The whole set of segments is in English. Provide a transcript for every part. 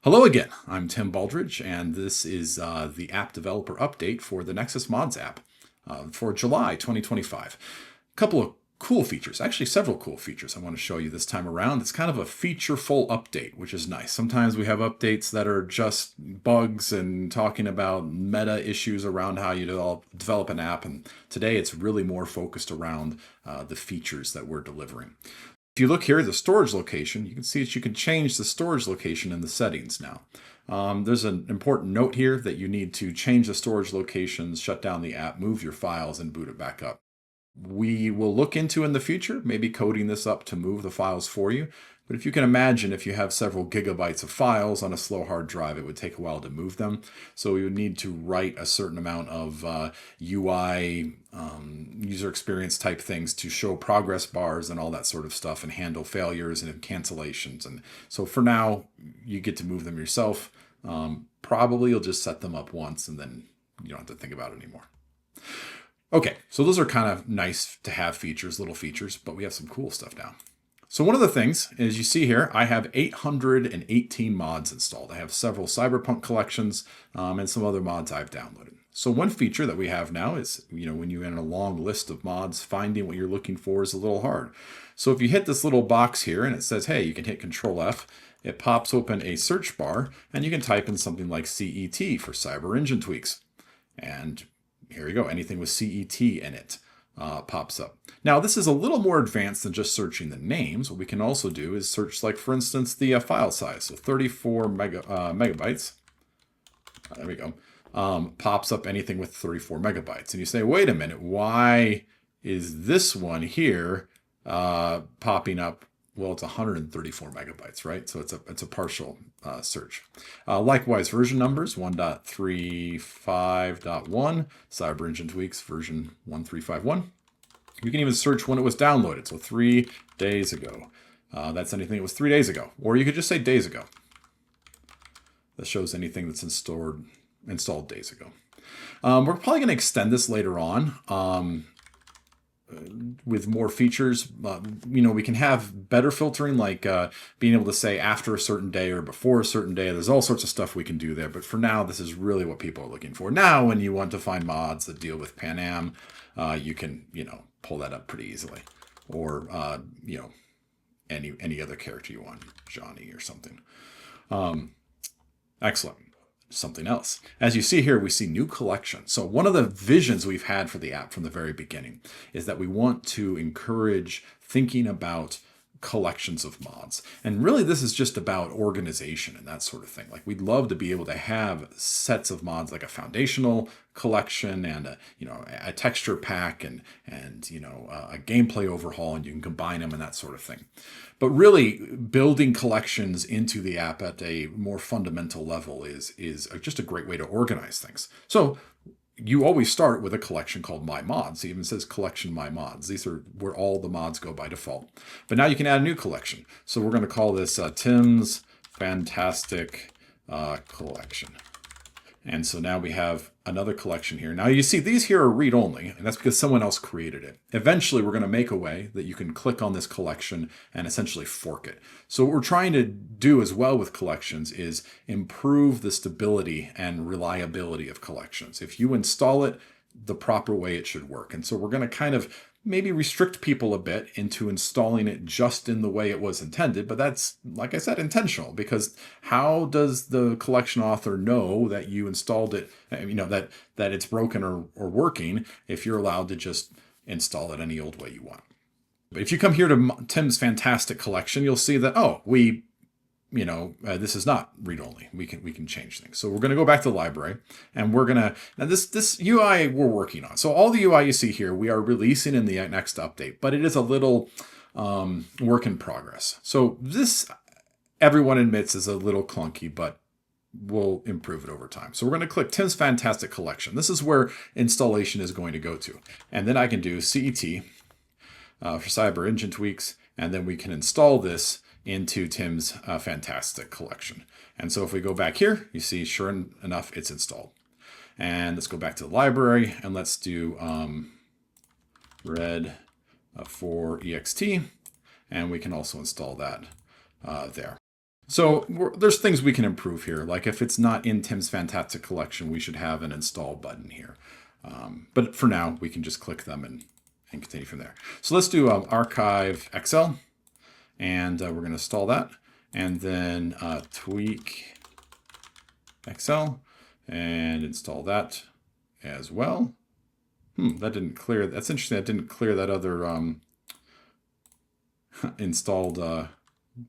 Hello again, I'm Tim Baldridge, and this is the app developer update for the Nexus Mods app for July 2025. A couple of cool features, actually several cool features I want to show you this time around. It's kind of a feature-full update, which is nice. Sometimes we have updates that are just bugs and talking about meta issues around how you develop an app, and today it's really more focused around the features that we're delivering. If you look here at the storage location, you can see that you can change the storage location in the settings now. There's an important note here that you need to change the storage locations, shut down the app, move your files, and boot it back up. We will look into in the future, maybe coding this up to move the files for you. But if you can imagine, if you have several gigabytes of files on a slow hard drive, it would take a while to move them. So we would need to write a certain amount of UI, user experience type things to show progress bars and all that sort of stuff and handle failures and cancellations. And so for now, you get to move them yourself. Probably you'll just set them up once and then you don't have to think about it anymore. Okay, so those are kind of nice to have features, little features, but we have some cool stuff now. So one of the things, as you see here, I have 818 mods installed. I have several Cyberpunk collections and some other mods I've downloaded. So one feature that we have now is, when you're in a long list of mods, finding what you're looking for is a little hard. So if you hit this little box here and it says, hey, you can hit Control F, it pops open a search bar and you can type in something like CET for Cyber Engine Tweaks. And here you go, anything with CET in it. Pops up. Now, this is a little more advanced than just searching the names. What we can also do is search, like, for instance, the file size. So 34 megabytes. There we go. Pops up anything with 34 megabytes. And you say, wait a minute, why is this one here popping up? Well, it's 134 megabytes, right? So it's a partial search. Likewise, version numbers, 1.35.1, Cyber Engine Tweaks, version 1351. You can even search when it was downloaded, so 3 days ago. That's anything that was 3 days ago. Or you could just say days ago. That shows anything that's installed days ago. We're probably going to extend this later on. With more features, we can have better filtering, like being able to say after a certain day or before a certain day. There's all sorts of stuff we can do there. But for now, this is really what people are looking for. Now, when you want to find mods that deal with Pan Am, you can, pull that up pretty easily. Or, any other character you want, Johnny or something. Excellent. Something else. As you see here, we see new collections. So one of the visions we've had for the app from the very beginning is that we want to encourage thinking about collections of mods. And really, this is just about organization and that sort of thing. Like, we'd love to be able to have sets of mods, like a foundational collection and a texture pack and a gameplay overhaul, and you can combine them and that sort of thing. But really, building collections into the app at a more fundamental level is just a great way to organize things. So you always start with a collection called My Mods. It even says collection My Mods. These are where all the mods go by default. But now you can add a new collection. So we're going to call this Tim's Fantastic Collection. And so now we have another collection here. Now you see these here are read-only, and that's because someone else created it. Eventually, we're going to make a way that you can click on this collection and essentially fork it. So what we're trying to do as well with collections is improve the stability and reliability of collections. If you install it the proper way, it should work. And so we're going to kind of maybe restrict people a bit into installing it just in the way it was intended. But that's, like I said, intentional, because how does the collection author know that you installed it, that it's broken or working, if you're allowed to just install it any old way you want? But if you come here to Tim's Fantastic Collection, you'll see that, this is not read-only. We can change things. So we're going to go back to the library, and we're going to, now this UI we're working on. So all the UI you see here, we are releasing in the next update, but it is a little work in progress. So this, everyone admits, is a little clunky, but we'll improve it over time. So we're going to click Tim's Fantastic Collection. This is where installation is going to go to. And then I can do CET for Cyber Engine Tweaks, and then we can install this into Tim's Fantastic Collection. And so if we go back here, you see, sure enough, it's installed. And let's go back to the library and let's do red for ext. And we can also install that there. So there's things we can improve here. Like if it's not in Tim's Fantastic Collection, we should have an install button here. But for now, we can just click them and continue from there. So let's do archive Excel, and we're going to install that, and then tweak Excel and install that as well. That didn't clear. That's interesting. That didn't clear that other installed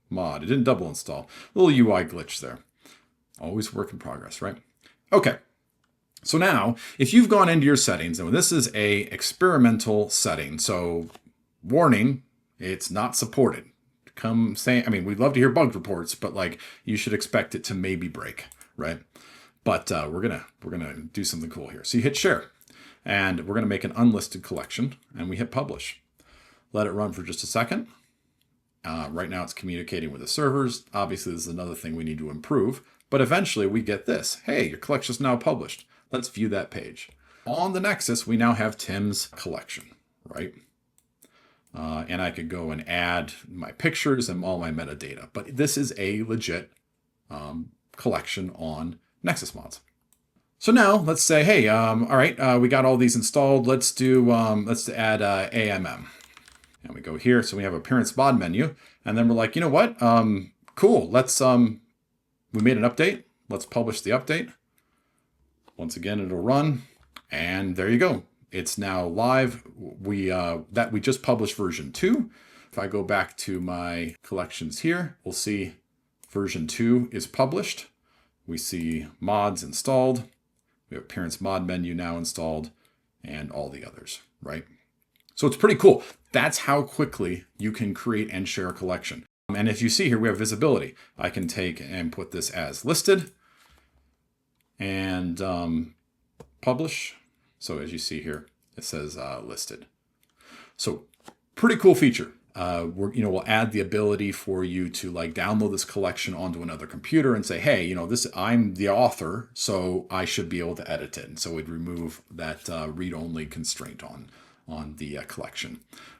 mod. It didn't double install. A little UI glitch there. Always work in progress, right? Okay. So now, if you've gone into your settings, and this is a experimental setting, so warning, it's not supported. Come say, I mean, we'd love to hear bug reports, but like you should expect it to maybe break, right? But we're gonna do something cool here. So you hit share, and we're gonna make an unlisted collection, and we hit publish. Let it run for just a second. Right now it's communicating with the servers. Obviously, this is another thing we need to improve, but eventually we get this. Hey, your collection is now published. Let's view that page. On the Nexus, we now have Tim's collection, right? And I could go and add my pictures and all my metadata, but this is a legit collection on Nexus Mods. So now let's say, hey, all right, we got all these installed. Let's add AMM. And we go here, so we have appearance mod menu, and then we're like, you know what? Cool. Let's we made an update. Let's publish the update. Once again, it'll run, and there you go. It's now live. We just published version 2. If I go back to my collections here, we'll see version 2 is published. We see mods installed. We have appearance mod menu now installed, and all the others, right? So it's pretty cool. That's how quickly you can create and share a collection. And if you see here, we have visibility. I can take and put this as listed and publish. So as you see here, it says listed. So pretty cool feature. We'll add the ability for you to like download this collection onto another computer and say, hey, I'm the author, so I should be able to edit it. And so we'd remove that read-only constraint on the collection.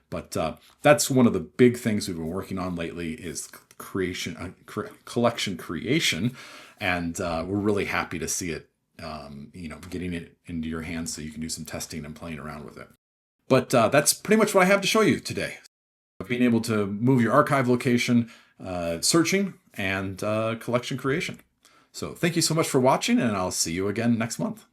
But that's one of the big things we've been working on lately is collection creation. And we're really happy to see it, getting it into your hands so you can do some testing and playing around with it. But that's pretty much what I have to show you today. Being able to move your archive location, searching, and collection creation. So thank you so much for watching, and I'll see you again next month.